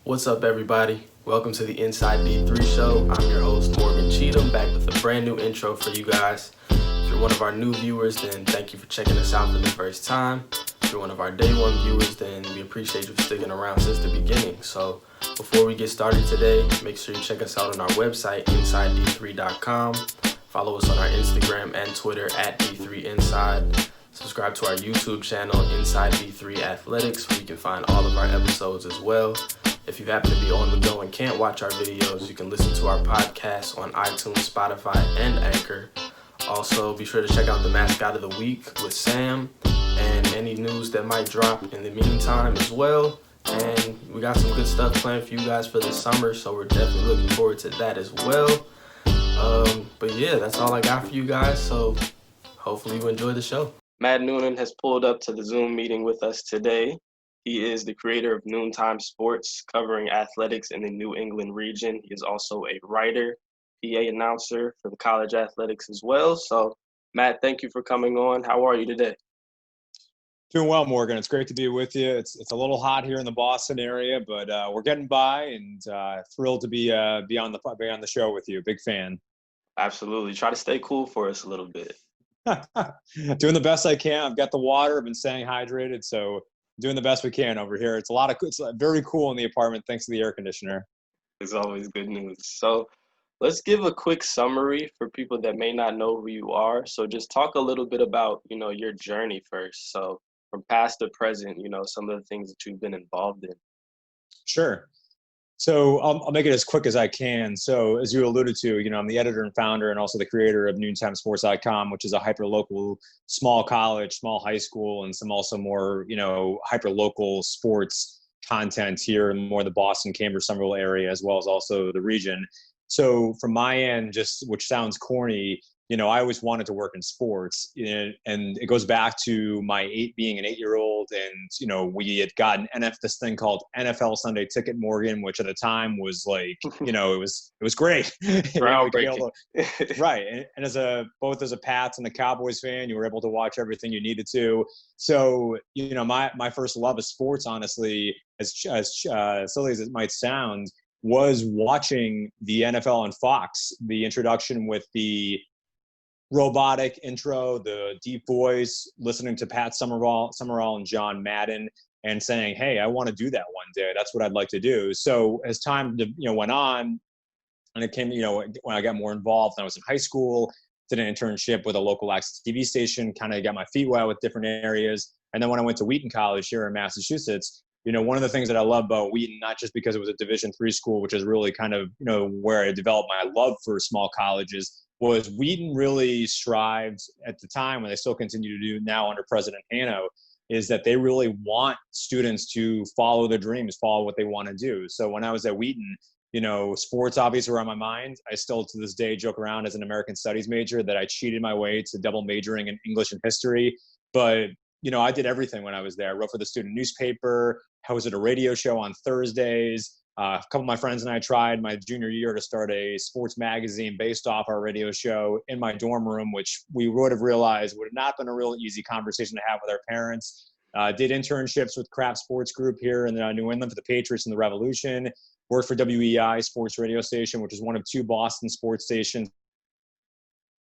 What's up, everybody? Welcome to the Inside D3 show. I'm your host, Morgan Cheatham, back with a brand new intro for you guys. If you're one of our new viewers, then thank you for checking us out for the first time. If you're one of our day one viewers, then we appreciate you for sticking around since the beginning. So before we get started today, make sure you check us out on our website, InsideD3.com. Follow us on our Instagram and Twitter at D3Inside. Subscribe to our YouTube channel, Inside D3 Athletics, where you can find all of our episodes as well. If you happen to be on the go and can't watch our videos, you can listen to our podcast on iTunes, Spotify, and Anchor. Also, be sure to check out the Mascot of the Week with Sam and any news that might drop in the meantime as well. And we got some good stuff planned for you guys for the summer, so we're definitely looking forward to that as well. But yeah, that's all I got for you guys, so hopefully you enjoy the show. Matt Noonan has pulled up to the Zoom meeting with us today. He is the creator of Noontime Sports, covering athletics in the New England region. He is also a writer, PA announcer for the college athletics as well. So, Matt, thank you for coming on. How are you today? Doing well, Morgan. It's great to be with you. It's a little hot here in the Boston area, but we're getting by, and thrilled to be on the show with you. Big fan. Absolutely. Try to stay cool for us a little bit. Doing the best I can. I've got the water. I've been staying hydrated, so doing the best we can over here. It's very cool in the apartment thanks to the air conditioner. It's always good news. So let's give a quick summary for people that may not know who you are. So just talk a little bit about, your journey first. So from past to present, some of the things that you've been involved in. Sure. So I'll make it as quick as I can. So as you alluded to, I'm the editor and founder and also the creator of NoontimeSports.com, which is a hyper-local small college, small high school, and some also more, hyper-local sports content here in more the Boston, Cambridge, Somerville area, as well as also the region. So from my end, which sounds corny, I always wanted to work in sports, and it goes back to being an 8-year-old, and we had gotten this thing called NFL Sunday Ticket, Morgan, which at the time was like, it was great. Groundbreaking. Right, and both as a Pats and a Cowboys fan, you were able to watch everything you needed to. So my first love of sports, honestly, as silly as it might sound, was watching the NFL on Fox. The introduction with the robotic intro, the deep voice, listening to Pat Summerall and John Madden, and saying, hey, I want to do that one day. That's what I'd like to do. So as time went on, and it came, when I got more involved, and I was in high school, did an internship with a local access TV station, kind of got my feet wet with different areas. And then when I went to Wheaton College here in Massachusetts, one of the things that I love about Wheaton, not just because it was a Division III school, which is really kind of, where I developed my love for small colleges, was Wheaton really strived at the time, and they still continue to do now under President Hanno, is that they really want students to follow their dreams, follow what they want to do. So when I was at Wheaton, sports obviously were on my mind. I still to this day joke around as an American Studies major that I cheated my way to double majoring in English and history. But, I did everything when I was there. I wrote for the student newspaper. I was at a radio show on Thursdays. A couple of my friends and I tried my junior year to start a sports magazine based off our radio show in my dorm room, which we would have realized would have not been a real easy conversation to have with our parents. Did internships with Kraft Sports Group here in New England for the Patriots and the Revolution. Worked for WEI Sports Radio Station, which is one of 2 Boston sports stations.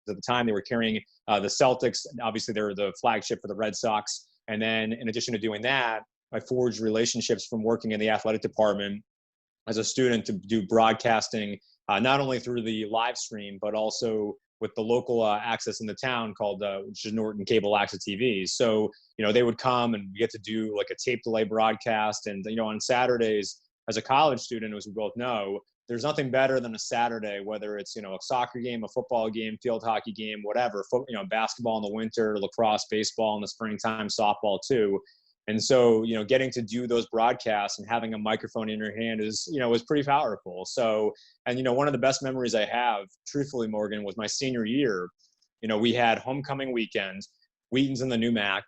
At the time, they were carrying the Celtics. Obviously, they're the flagship for the Red Sox. And then in addition to doing that, I forged relationships from working in the athletic department as a student to do broadcasting, not only through the live stream, but also with the local access in the town called, which is Norton Cable Access TV. So, they would come and we get to do like a tape delay broadcast. And, on Saturdays as a college student, as we both know, there's nothing better than a Saturday, whether it's, a soccer game, a football game, field hockey game, whatever, basketball in the winter, lacrosse, baseball in the springtime, softball too. And so, getting to do those broadcasts and having a microphone in your hand is pretty powerful. So, and, one of the best memories I have, truthfully, Morgan, was my senior year. We had homecoming weekend. Wheaton's in the NUMAC,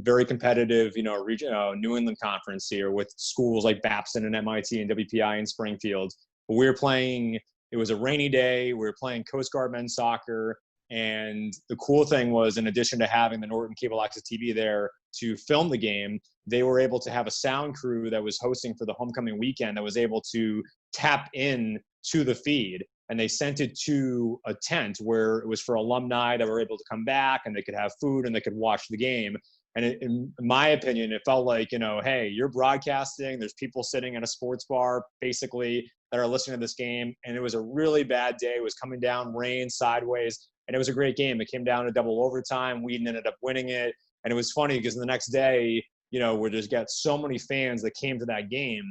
very competitive, New England conference here with schools like Babson and MIT and WPI in Springfield. But we were playing, it was a rainy day. We were playing Coast Guard men's soccer. And the cool thing was, in addition to having the Norton Cable Access TV there to film the game, they were able to have a sound crew that was hosting for the homecoming weekend that was able to tap in to the feed. And they sent it to a tent where it was for alumni that were able to come back and they could have food and they could watch the game. And in my opinion, it felt like, hey, you're broadcasting. There's people sitting in a sports bar, basically, that are listening to this game. And it was a really bad day. It was coming down, rain, sideways. And it was a great game. It came down to double overtime. Wheaton ended up winning it. And it was funny because the next day, we just got so many fans that came to that game.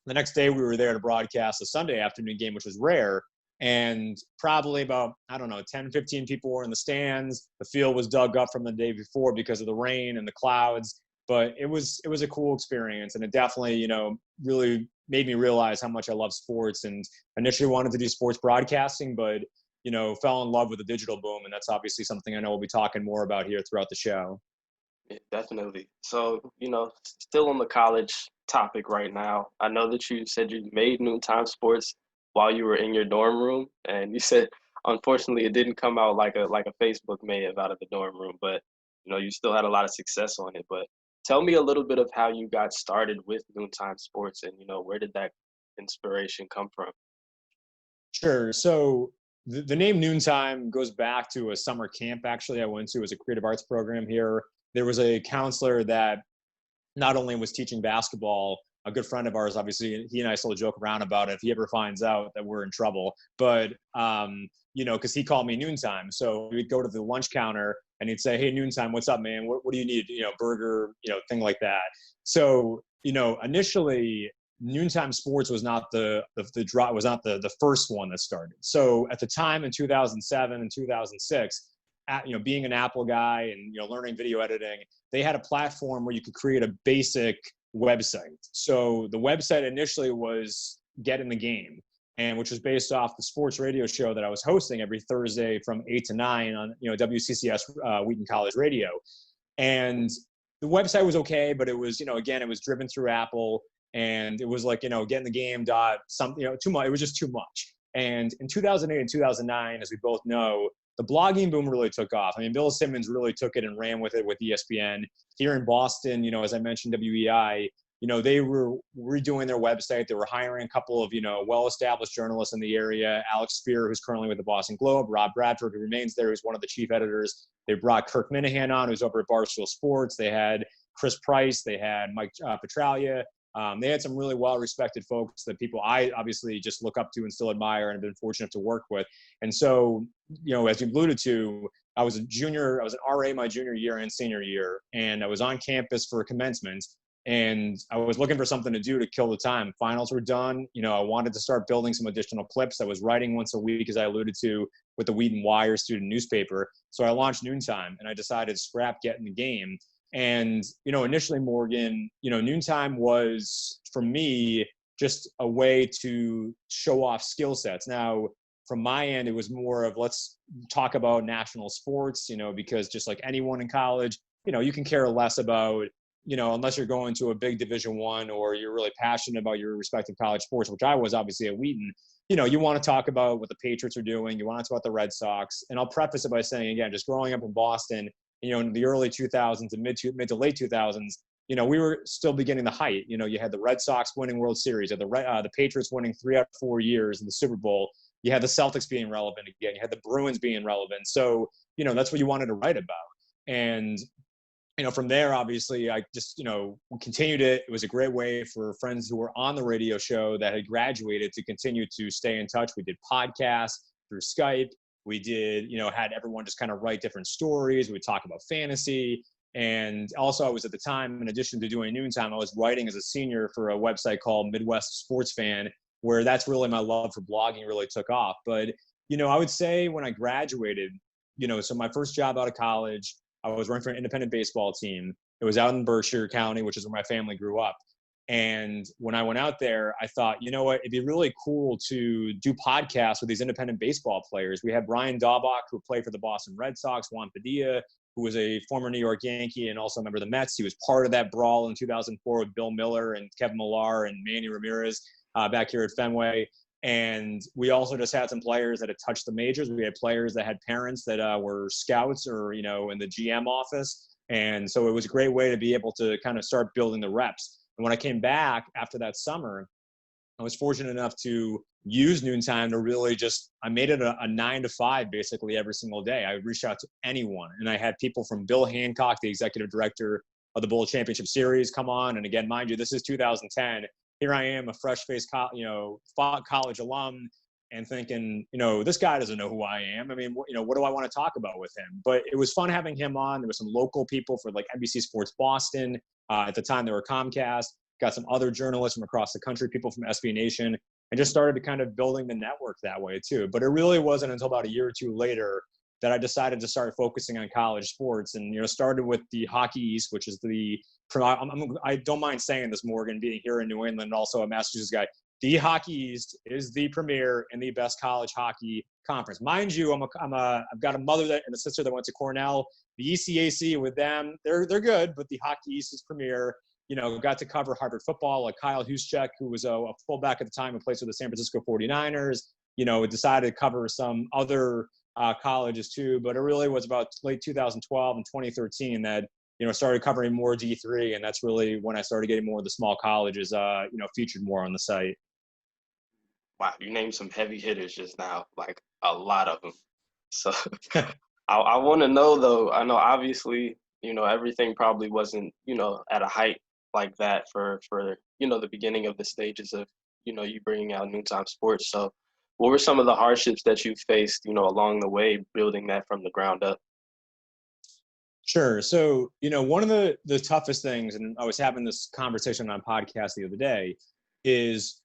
The next day, we were there to broadcast a Sunday afternoon game, which was rare. And probably about, 10, 15 people were in the stands. The field was dug up from the day before because of the rain and the clouds. But it was a cool experience. And it definitely, really made me realize how much I love sports, and initially wanted to do sports broadcasting, but, fell in love with the digital boom. And that's obviously something I know we'll be talking more about here throughout the show. Yeah, definitely. So, still on the college topic right now, I know that you said you made Noontime Sports while you were in your dorm room, and you said unfortunately it didn't come out like a Facebook may have out of the dorm room, but you still had a lot of success on it. But tell me a little bit of how you got started with Noontime Sports, and where did that inspiration come from? Sure. So the name Noontime goes back to a summer camp actually I went to as a creative arts program here. There was a counselor that not only was teaching basketball, a good friend of ours, obviously, he and I still joke around about it if he ever finds out that we're in trouble. But, because he called me Noontime. So we'd go to the lunch counter and he'd say, hey, Noontime, what's up, man? What do you need? Burger, thing like that. So, initially, Noontime Sports was not the first one that started. So at the time in 2007 and 2006, being an Apple guy and, learning video editing, they had a platform where you could create a basic website. So the website initially was Get in the Game, and which was based off the sports radio show that I was hosting every Thursday from 8 to 9 on, WCCS Wheaton College Radio. And the website was okay, but it was, again, it was driven through Apple, and it was like, Get in the Game dot something, too much. It was just too much. And in 2008 and 2009, as we both know, the blogging boom really took off. I mean, Bill Simmons really took it and ran with it with ESPN. Here in Boston, as I mentioned, WEI, they were redoing their website. They were hiring a couple of, well-established journalists in the area. Alex Spear, who's currently with the Boston Globe, Rob Bradford, who remains there, who's one of the chief editors. They brought Kirk Minahan on, who's over at Barstool Sports. They had Chris Price. They had Mike Petralia. They had some really well-respected folks that people I obviously just look up to and still admire and have been fortunate to work with. And so, as you alluded to, I was an RA my junior year and senior year, and I was on campus for commencement, and I was looking for something to do to kill the time. Finals were done. I wanted to start building some additional clips. I was writing once a week, as I alluded to, with the Wheaton Wire student newspaper. So I launched Noontime, and I decided to scrap Get in the Game. And, initially, Morgan, Noontime was, for me, just a way to show off skill sets. Now, from my end, it was more of let's talk about national sports, because just like anyone in college, you can care less about, unless you're going to a big Division I or you're really passionate about your respective college sports, which I was obviously at Wheaton. You want to talk about what the Patriots are doing. You want to talk about the Red Sox. And I'll preface it by saying, again, just growing up in Boston, in the early 2000s and mid to late 2000s, we were still beginning the height. You had the Red Sox winning World Series, you had the Patriots winning 3 out of 4 years in the Super Bowl. You had the Celtics being relevant again. You had the Bruins being relevant. So, that's what you wanted to write about. And, from there, obviously, I just, continued it. It was a great way for friends who were on the radio show that had graduated to continue to stay in touch. We did podcasts through Skype. We did, had everyone just kind of write different stories. We would talk about fantasy. And also I was at the time, in addition to doing Noontime, I was writing as a senior for a website called Midwest Sports Fan, where that's really my love for blogging really took off. But, I would say when I graduated, so my first job out of college, I was running for an independent baseball team. It was out in Berkshire County, which is where my family grew up. And when I went out there, I thought, it'd be really cool to do podcasts with these independent baseball players. We had Brian Daubach, who played for the Boston Red Sox, Juan Padilla, who was a former New York Yankee and also a member of the Mets. He was part of that brawl in 2004 with Bill Miller and Kevin Millar and Manny Ramirez back here at Fenway. And we also just had some players that had touched the majors. We had players that had parents that were scouts or, in the GM office. And so it was a great way to be able to kind of start building the reps. And when I came back after that summer, I was fortunate enough to use Noontime to really I made it a 9 to 5 basically every single day. I reached out to anyone, and I had people from Bill Hancock, the executive director of the Bowl Championship Series, come on. And again, mind you, this is 2010. Here I am, a fresh-faced, college alum, and thinking, this guy doesn't know who I am. I mean, what do I want to talk about with him? But it was fun having him on. There was some local people for like NBC Sports Boston. At the time, they were Comcast. Got some other journalists from across the country, people from SB Nation, and just started to kind of building the network that way too. But it really wasn't until about a year or two later that I decided to start focusing on college sports, and started with the Hockey East, which is I don't mind saying this, Morgan, being here in New England, also a Massachusetts guy. The Hockey East is the premier and the best college hockey conference. Mind you, I've got a mother and a sister that went to Cornell. The ECAC with them, they're good, but the Hockey East is premier. Got to cover Harvard football, like Kyle Juszczyk, who was a fullback at the time and plays for the San Francisco 49ers. Decided to cover some other colleges too, but it really was about late 2012 and 2013 that started covering more D3, and that's really when I started getting more of the small colleges featured more on the site. Wow, you named some heavy hitters just now, like a lot of them. So I want to know though. I know obviously everything probably wasn't at a height like that for the beginning of the stages of you bringing out Noontime Sports. So what were some of the hardships that you faced along the way building that from the ground up? Sure. So one of the toughest things, and I was having this conversation on a podcast the other day, is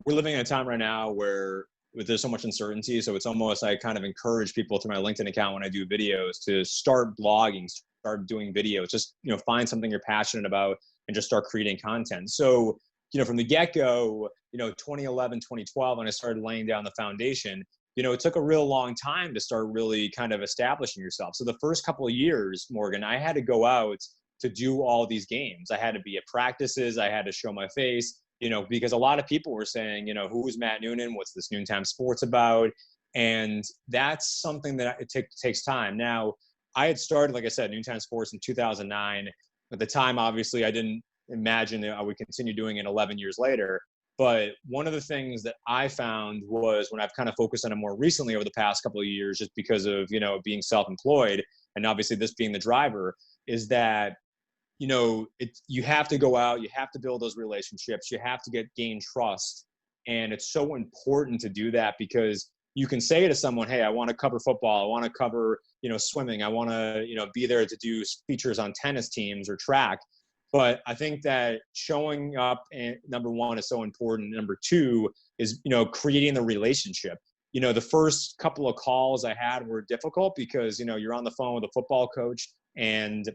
we're living in a time right now where there's so much uncertainty. So it's almost, I kind of encourage people through my LinkedIn account when I do videos to start blogging, start doing videos, just, find something you're passionate about and just start creating content. So, from the get-go, 2011, 2012, when I started laying down the foundation, it took a real long time to start really kind of establishing yourself. So the first couple of years, Morgan, I had to go out to do all these games. I had to be at practices. I had to show my face, because a lot of people were saying, who's Matt Noonan? What's this Noontime Sports about? And that's something that it takes time. Now, I had started, like I said, Noontime Sports in 2009. At the time, obviously, I didn't imagine that I would continue doing it 11 years later. But one of the things that I found was, when I've kind of focused on it more recently over the past couple of years, just because of, being self-employed and obviously this being the driver, is that, you have to go out, you have to build those relationships, you have to gain trust. And it's so important to do that, because you can say to someone, hey, I want to cover football, I want to cover, swimming, I want to, be there to do features on tennis teams or track. But I think that showing up, and number one, is so important. Number two is, creating the relationship. The first couple of calls I had were difficult because, you're on the phone with a football coach and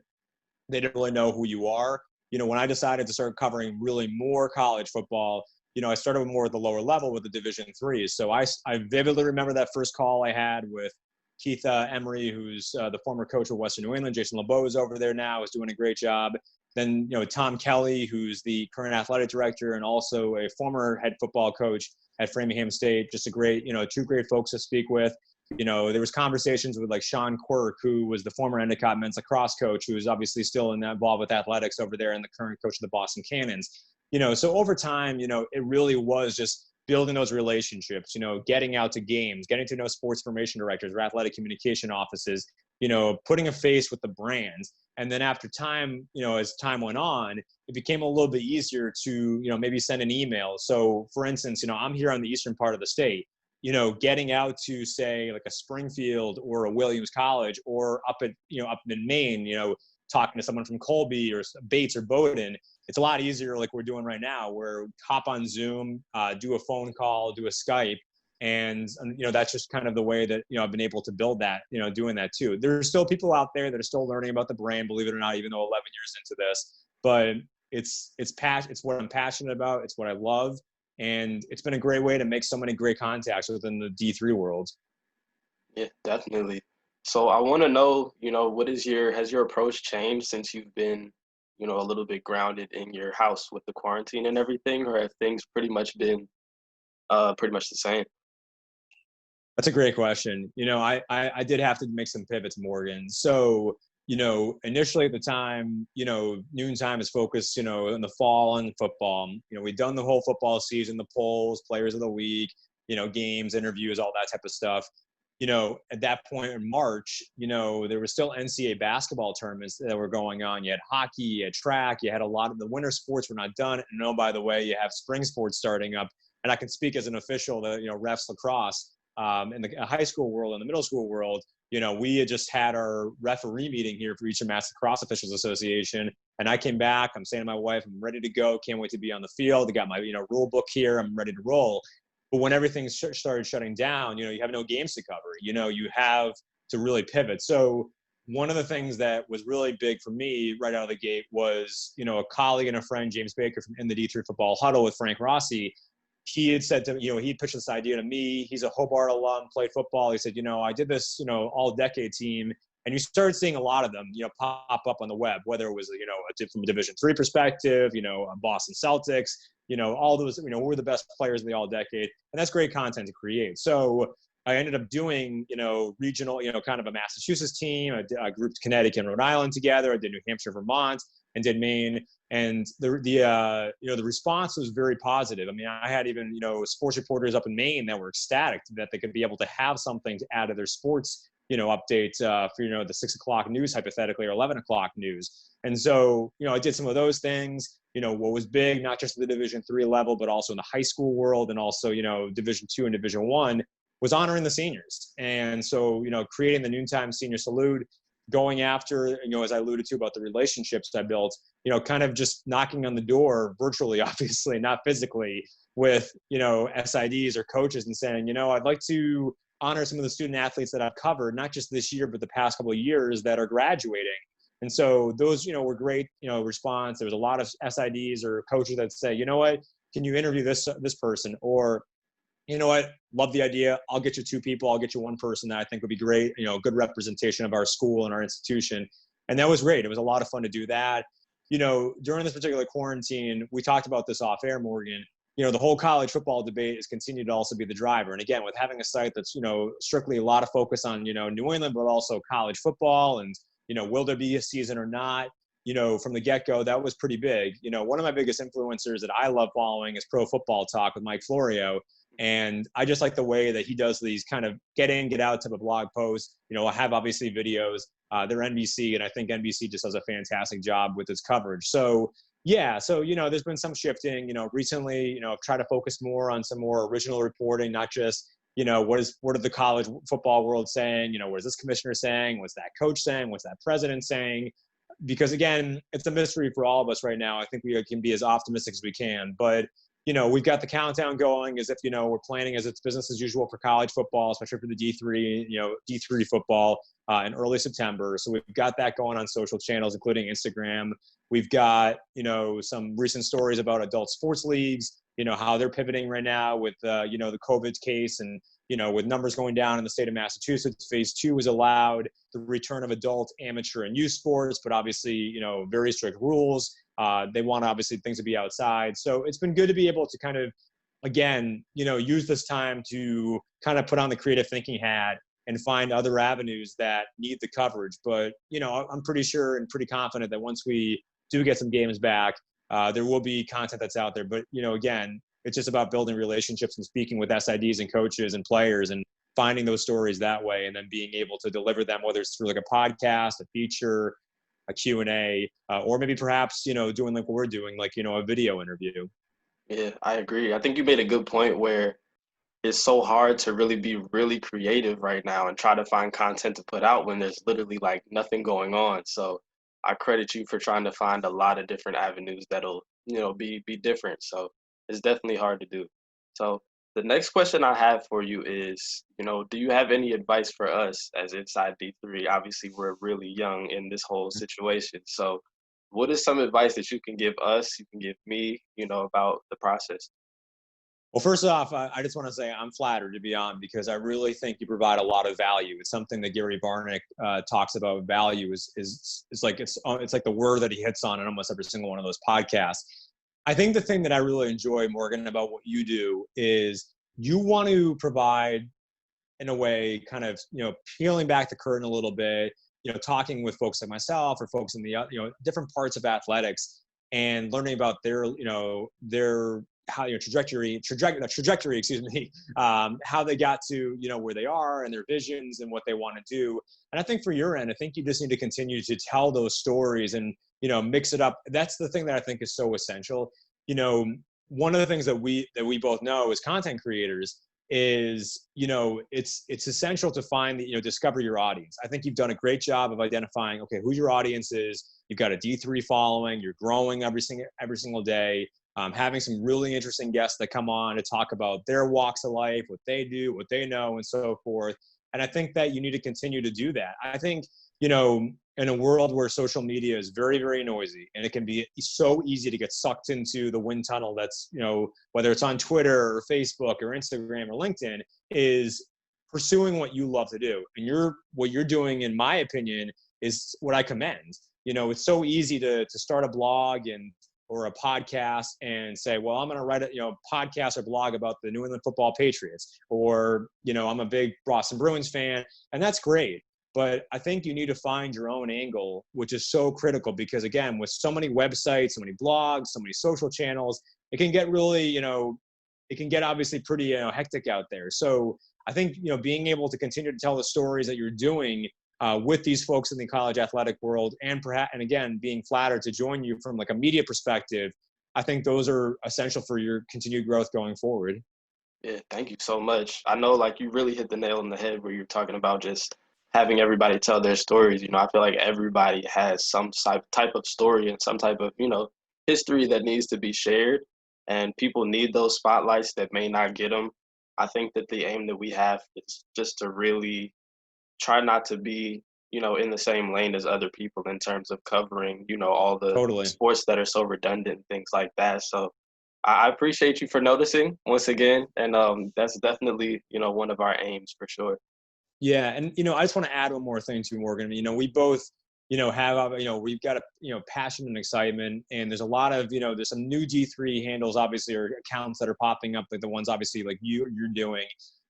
they don't really know who you are. When I decided to start covering really more college football, I started with more at the lower level with the Division III. So I vividly remember that first call I had with Keith Emery, who's the former coach of Western New England. Jason LeBeau is over there now, is doing a great job. Then, Tom Kelly, who's the current athletic director and also a former head football coach at Framingham State. Just a great, two great folks to speak with. There was conversations with like Sean Quirk, who was the former Endicott men's lacrosse coach, who is obviously still involved with athletics over there and the current coach of the Boston Cannons. So over time, it really was just building those relationships, getting out to games, getting to know sports information directors or athletic communication offices, putting a face with the brands. And then after time, as time went on, it became a little bit easier to, maybe send an email. So for instance, I'm here on the eastern part of the state, getting out to say like a Springfield or a Williams College, or up in Maine, talking to someone from Colby or Bates or Bowdoin. It's a lot easier, like we're doing right now, where hop on Zoom, do a phone call, do a Skype. And that's just kind of the way that, I've been able to build that, doing that too. There's still people out there that are still learning about the brand, believe it or not, even though 11 years into this, but it's what I'm passionate about. It's what I love. And it's been a great way to make so many great contacts within the D3 world. Yeah, definitely. So I want to know, has your approach changed since you've been, a little bit grounded in your house with the quarantine and everything, or have things pretty much been pretty much the same? That's a great question. I did have to make some pivots, Morgan. So, initially at the time, Noontime is focused, in the fall on football. We'd done the whole football season, the polls, players of the week, games, interviews, all that type of stuff. At that point in March, there was still NCAA basketball tournaments that were going on. You had hockey, you had track, you had a lot of the winter sports were not done. And by the way, you have spring sports starting up. And I can speak as an official that, refs lacrosse in the high school world and the middle school world, we had just had our referee meeting here for Eastern Mass Lacrosse Officials Association. And I came back, I'm saying to my wife, I'm ready to go. Can't wait to be on the field. I got my, rule book here. I'm ready to roll. But when everything started shutting down, you have no games to cover. You have to really pivot. So one of the things that was really big for me right out of the gate was, a colleague and a friend, James Baker from In the D3 Football Huddle with Frank Rossi. He had said to he pitched this idea to me. He's a Hobart alum, played football. He said, I did this, all decade team. And you started seeing a lot of them, pop up on the web, whether it was, from a Division III perspective, Boston Celtics, all those, we're the best players in the all decade. And that's great content to create. So I ended up doing, regional, kind of a Massachusetts team. I grouped Connecticut and Rhode Island together. I did New Hampshire, Vermont, and did Maine. And the response was very positive. I mean, I had even, sports reporters up in Maine that were ecstatic that they could be able to have something to add to their sports, updates for, the 6 o'clock news, hypothetically, or 11 o'clock news. And so, I did some of those things. What was big, not just at the Division III level, but also in the high school world, and also, Division II and Division I, was honoring the seniors. And so, creating the Noontime Senior Salute, going after, as I alluded to about the relationships I built, kind of just knocking on the door virtually, obviously, not physically, with, SIDs or coaches and saying, I'd like to honor some of the student athletes that I've covered, not just this year, but the past couple of years that are graduating. And so those, were great, response. There was a lot of SIDs or coaches that say, can you interview this person? Or, love the idea. I'll get you 2 people. I'll get you 1 person that I think would be great, good representation of our school and our institution. And that was great. It was a lot of fun to do that. During this particular quarantine, we talked about this off air, Morgan, the whole college football debate has continued to also be the driver. And again, with having a site that's, strictly a lot of focus on, New England, but also college football and, will there be a season or not? From the get-go, that was pretty big. One of my biggest influencers that I love following is Pro Football Talk with Mike Florio. And I just like the way that he does these kind of get in, get out type of blog posts. I have obviously videos. They're NBC, and I think NBC just does a fantastic job with its coverage. So, yeah. So, there's been some shifting, recently, I've tried to focus more on some more original reporting, not just, what are the college football world saying? What is this commissioner saying? What's that coach saying? What's that president saying? Because again, it's a mystery for all of us right now. I think we can be as optimistic as we can, but we've got the countdown going as if, we're planning as it's business as usual for college football, especially for the D3, D3 football in early September. So we've got that going on social channels, including Instagram. We've got, some recent stories about adult sports leagues, how they're pivoting right now with, the COVID case and, with numbers going down in the state of Massachusetts. Phase 2 was allowed, the return of adult, amateur, and youth sports, but obviously, very strict rules. They want obviously things to be outside. So it's been good to be able to kind of, again, use this time to kind of put on the creative thinking hat and find other avenues that need the coverage. But, I'm pretty sure and pretty confident that once we do get some games back, there will be content that's out there. But, again, it's just about building relationships and speaking with SIDs and coaches and players and finding those stories that way and then being able to deliver them, whether it's through like a podcast, a feature, a Q&A, or maybe perhaps, doing like what we're doing, like, a video interview. Yeah, I agree. I think you made a good point where it's so hard to really be really creative right now and try to find content to put out when there's literally like nothing going on. So I credit you for trying to find a lot of different avenues that'll, be different. So it's definitely hard to do. So the next question I have for you is, do you have any advice for us as Inside D3? Obviously, we're really young in this whole situation. So what is some advice that you can give us, you can give me, about the process? Well, first off, I just want to say I'm flattered to be on because I really think you provide a lot of value. It's something that Gary Barnick talks about. Value is like it's like the word that he hits on in almost every single one of those podcasts. I think the thing that I really enjoy, Morgan, about what you do is you want to provide, in a way, kind of, peeling back the curtain a little bit, talking with folks like myself or folks in the, different parts of athletics, and learning about their how trajectory, excuse me, how they got to where they are and their visions and what they want to do. And I think for your end, I think you just need to continue to tell those stories and mix it up. That's the thing that I think is so essential. One of the things that we both know as content creators is it's essential to find discover your audience. I think you've done a great job of identifying, okay, who your audience is. You've got a D3 following, you're growing every single day, having some really interesting guests that come on to talk about their walks of life, what they do, what they know, and so forth. And I think that you need to continue to do that. I think in a world where social media is very, very noisy, and it can be so easy to get sucked into the wind tunnel that's, whether it's on Twitter or Facebook or Instagram or LinkedIn, is pursuing what you love to do. And what you're doing, in my opinion, is what I commend. It's so easy to start a blog or a podcast and say, well, I'm going to write a podcast or blog about the New England Football Patriots, or I'm a big Boston Bruins fan, and that's great. But I think you need to find your own angle, which is so critical, because again, with so many websites, so many blogs, so many social channels, it can get really, it can get obviously pretty hectic out there. So I think, being able to continue to tell the stories that you're doing with these folks in the college athletic world, and again, being flattered to join you from like a media perspective, I think those are essential for your continued growth going forward. Yeah, thank you so much. I know, like, you really hit the nail on the head where you're talking about just having everybody tell their stories. I feel like everybody has some type of story and some type of, history that needs to be shared, and people need those spotlights that may not get them. I think that the aim that we have is just to really try not to be, in the same lane as other people in terms of covering, all the Totally. sports that are so redundant, things like that. So I appreciate you for noticing once again. And that's definitely, one of our aims for sure. Yeah. And, I just want to add one more thing to Morgan. We both, have, we've got a, passion and excitement, and there's a lot of, there's some new D3 handles, obviously, or accounts that are popping up, like the ones obviously like you're doing.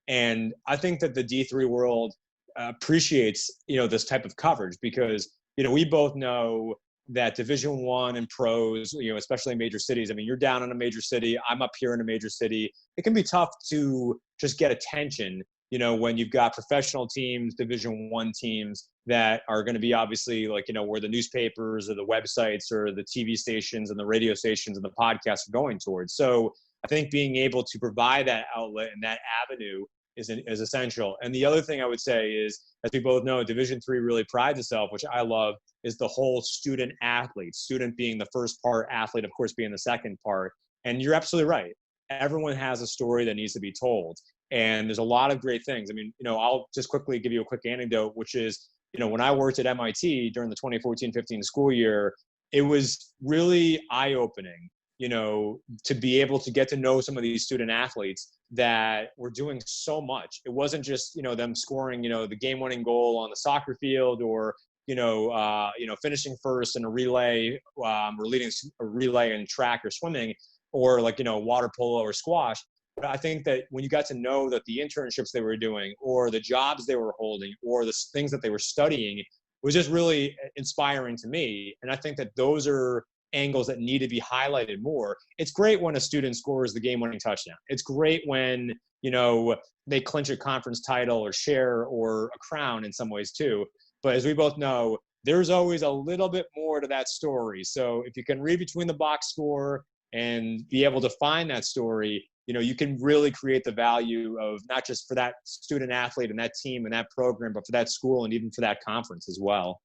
And I think that the D3 world appreciates, this type of coverage, because, we both know that Division I and pros, especially in major cities. I mean, you're down in a major city, I'm up here in a major city. It can be tough to just get attention, when you've got professional teams, Division I teams that are going to be obviously like, where the newspapers or the websites or the TV stations and the radio stations and the podcasts are going towards. So I think being able to provide that outlet and that avenue is essential. And the other thing I would say is, as we both know, Division III really prides itself, which I love, is the whole student athlete, student being the first part, athlete, of course, being the second part. And you're absolutely right. Everyone has a story that needs to be told. And there's a lot of great things. I mean, I'll just quickly give you a quick anecdote, which is, when I worked at MIT during the 2014-15 school year, it was really eye-opening, to be able to get to know some of these student athletes that were doing so much. It wasn't just, them scoring, the game-winning goal on the soccer field, or, finishing first in a relay, or leading a relay in track or swimming, or like, water polo or squash. But I think that when you got to know that the internships they were doing, or the jobs they were holding, or the things that they were studying, was just really inspiring to me. And I think that those are angles that need to be highlighted more. It's great when a student scores the game-winning touchdown. It's great when, they clinch a conference title or share or a crown in some ways too. But as we both know, there's always a little bit more to that story. So if you can read between the box score and be able to find that story, you can really create the value of not just for that student athlete and that team and that program, but for that school and even for that conference as well.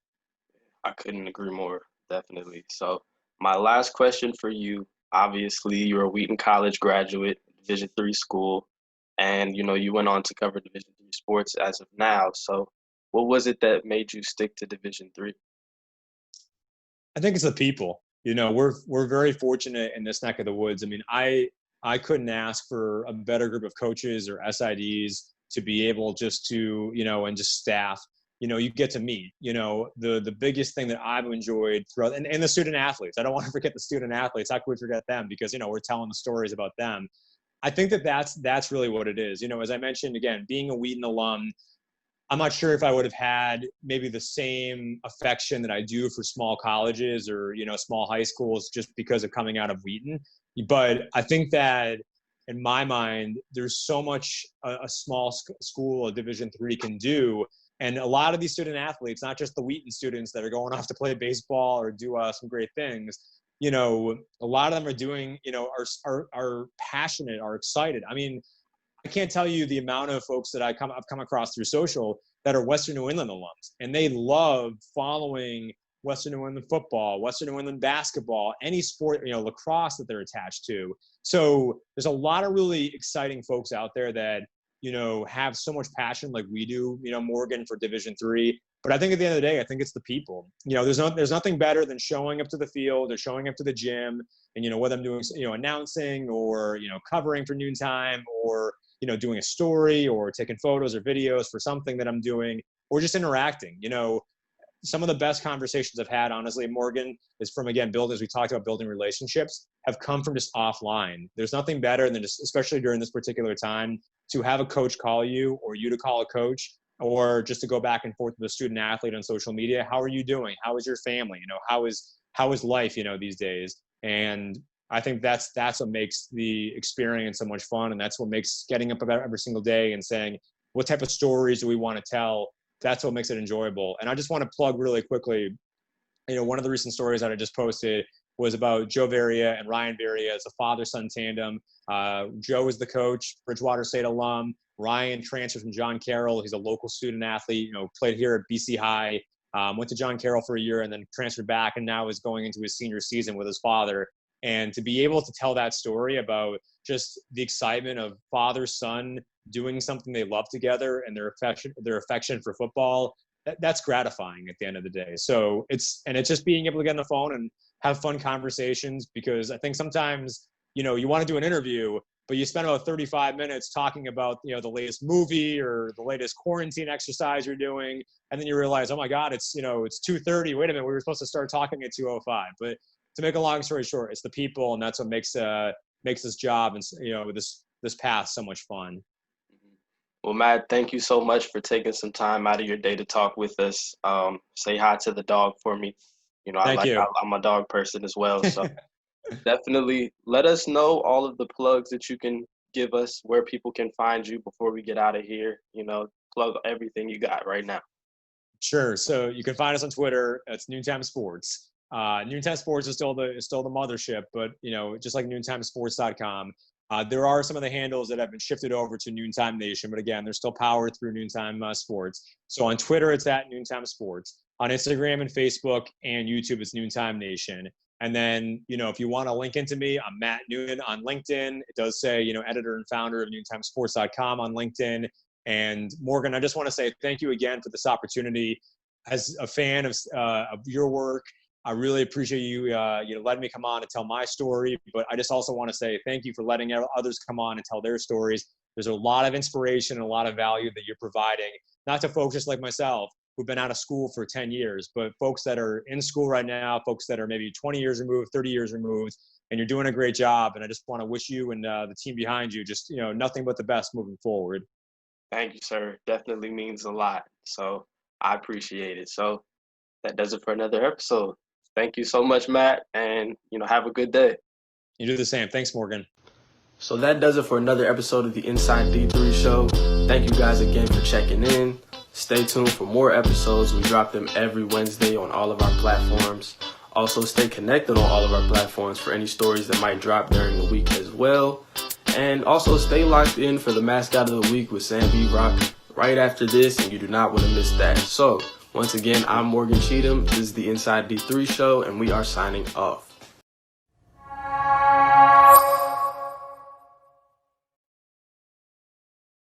I couldn't agree more, definitely. So my last question for you, obviously you're a Wheaton College graduate, Division III school, and you went on to cover Division III sports as of now. So what was it that made you stick to Division III? I think it's the people. We're very fortunate in this neck of the woods. I mean, I couldn't ask for a better group of coaches or SIDs to be able just to, and just staff, you get to meet, the biggest thing that I've enjoyed throughout, and the student athletes. I don't want to forget the student athletes. How could we forget them? Because, we're telling the stories about them. I think that's really what it is. As I mentioned, again, being a Wheaton alum, I'm not sure if I would have had maybe the same affection that I do for small colleges or, small high schools just because of coming out of Wheaton. But I think that in my mind, there's so much a small school, a Division III can do. And a lot of these student athletes, not just the Wheaton students that are going off to play baseball or do some great things, a lot of them are doing, are passionate, are excited. I mean, I can't tell you the amount of folks that I've come across through social that are Western New England alums, and they love following Western New England football, Western New England basketball, any sport, lacrosse that they're attached to. So there's a lot of really exciting folks out there that, have so much passion like we do, Morgan, for Division III. But I think at the end of the day, I think it's the people. There's nothing better than showing up to the field or showing up to the gym and, whether I'm doing, announcing or, covering for Noontime or, doing a story or taking photos or videos for something that I'm doing or just interacting. Some of the best conversations I've had, honestly, Morgan, is from, again, as we talked about building relationships, have come from just offline. There's nothing better than just, especially during this particular time, to have a coach call you or you to call a coach or just to go back and forth with a student athlete on social media. How are you doing? How is your family? How is life, these days? And I think that's what makes the experience so much fun. And that's what makes getting up about every single day and saying, what type of stories do we want to tell? That's what makes it enjoyable. And I just want to plug really quickly, one of the recent stories that I just posted was about Joe Varia and Ryan Varia. It's a father-son tandem. Joe is the coach, Bridgewater State alum. Ryan transferred from John Carroll. He's a local student athlete, played here at BC High, went to John Carroll for a year and then transferred back and now is going into his senior season with his father. And to be able to tell that story about just the excitement of father-son doing something they love together and their affection for football, that's gratifying at the end of the day. So it's just being able to get on the phone and have fun conversations, because I think sometimes, you want to do an interview, but you spend about 35 minutes talking about, the latest movie or the latest quarantine exercise you're doing. And then you realize, oh my God, it's 2:30. Wait a minute, we were supposed to start talking at 2:05. But to make a long story short, it's the people, and that's what makes this job and, this path so much fun. Well, Matt, thank you so much for taking some time out of your day to talk with us. Say hi to the dog for me. I'm a dog person as well. So definitely let us know all of the plugs that you can give us, where people can find you before we get out of here. Plug everything you got right now. Sure. So you can find us on Twitter. It's Noontime Sports. Noontime Sports is still the mothership, but just like noontimesports.com. There are some of the handles that have been shifted over to Noontime Nation, but again, they're still powered through Noontime Sports. So on Twitter, it's at Noontime Sports. On Instagram and Facebook and YouTube, it's Noontime Nation. And then, if you want to link into me, I'm Matt Noonan on LinkedIn. It does say, editor and founder of noontimesports.com on LinkedIn. And Morgan, I just want to say thank you again for this opportunity. As a fan of your work, I really appreciate you, letting me come on and tell my story. But I just also want to say thank you for letting others come on and tell their stories. There's a lot of inspiration and a lot of value that you're providing, not to folks just like myself who've been out of school for 10 years, but folks that are in school right now, folks that are maybe 20 years removed, 30 years removed, and you're doing a great job. And I just want to wish you and the team behind you just, nothing but the best moving forward. Thank you, sir. Definitely means a lot. So I appreciate it. So that does it for another episode. Thank you so much, Matt, and, have a good day. You do the same. Thanks, Morgan. So that does it for another episode of the Inside D3 Show. Thank you guys again for checking in. Stay tuned for more episodes. We drop them every Wednesday on all of our platforms. Also, stay connected on all of our platforms for any stories that might drop during the week as well. And also stay locked in for the Mascot of the Week with Sam B. Rock right after this, and you do not want to miss that. So, once again, I'm Morgan Cheatham. This is the Inside D3 Show, and we are signing off.